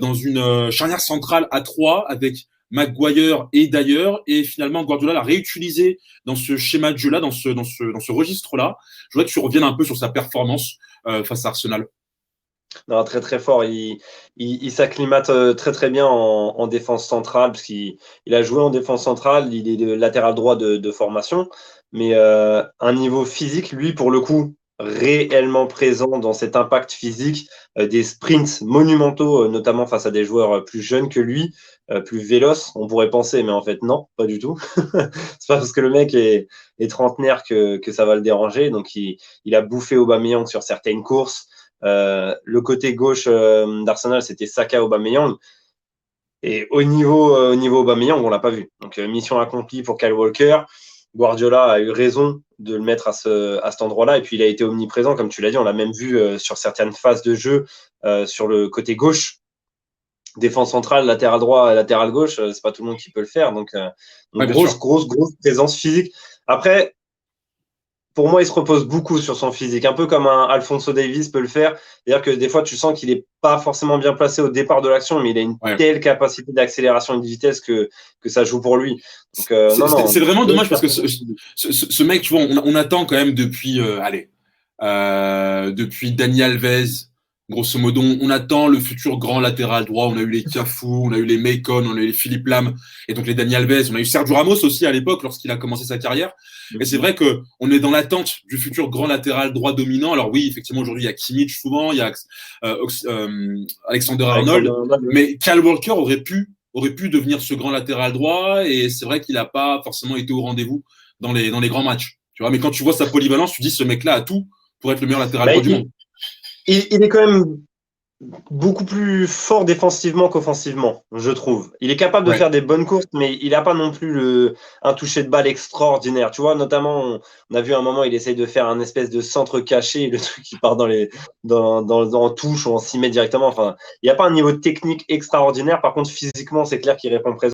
dans une charnière centrale à 3 avec Maguire et Dyer, et finalement Guardiola l'a réutilisé dans ce schéma de jeu-là, dans ce registre-là. Je voudrais que tu reviennes un peu sur sa performance face à Arsenal. Non, très très fort. Il s'acclimate très très bien en défense centrale, parce qu'il a joué en défense centrale, il est de latéral droit de formation, mais un niveau physique, lui, pour le coup, réellement présent dans cet impact physique, des sprints monumentaux, notamment face à des joueurs plus jeunes que lui, plus véloces, on pourrait penser, mais en fait, non, pas du tout. C'est pas parce que le mec est trentenaire que ça va le déranger. Donc, il a bouffé Aubameyang sur certaines courses. Le côté gauche d'Arsenal, c'était Saka, Aubameyang. Et au niveau Aubameyang, on l'a pas vu. Donc, mission accomplie pour Kyle Walker. Guardiola a eu raison de le mettre à cet endroit-là. Et puis, il a été omniprésent, comme tu l'as dit. On l'a même vu sur certaines phases de jeu sur le côté gauche. Défense centrale, latéral droit, latéral gauche, c'est pas tout le monde qui peut le faire. Donc Ouais, bien grosse, sûr. grosse, grosse présence physique. Après, pour moi, il se repose beaucoup sur son physique, un peu comme un Alphonso Davies peut le faire. C'est-à-dire que des fois, tu sens qu'il n'est pas forcément bien placé au départ de l'action, mais il a une Ouais. telle capacité d'accélération et de vitesse que ça joue pour lui. Donc, non, non. C'est vraiment dommage parce que ce mec, tu vois, on attend quand même depuis, depuis Dani Alves, grosso modo, on attend le futur grand latéral droit. On a eu les Cafu, on a eu les Macon, on a eu les Philippe Lam, et donc les Dani Alves. On a eu Sergio Ramos aussi à l'époque lorsqu'il a commencé sa carrière. Et c'est vrai que on est dans l'attente du futur grand latéral droit dominant. Alors oui, effectivement, aujourd'hui il y a Kimmich souvent, il y a Alexander Arnold, mais Kyle Walker aurait pu devenir ce grand latéral droit, et c'est vrai qu'il n'a pas forcément été au rendez-vous dans les grands matchs. Tu vois, mais quand tu vois sa polyvalence, tu dis ce mec-là a tout pour être le meilleur latéral droit du monde. Il est quand même beaucoup plus fort défensivement qu'offensivement, je trouve. Il est capable de Ouais. faire des bonnes courses, mais il n'a pas non plus un toucher de balle extraordinaire. Tu vois, notamment, on a vu un moment, il essaye de faire un espèce de centre caché, le truc qui part en touche ou en 6 mètres directement. Enfin, il n'y a pas un niveau technique extraordinaire. Par contre, physiquement, c'est clair qu'il répond présent.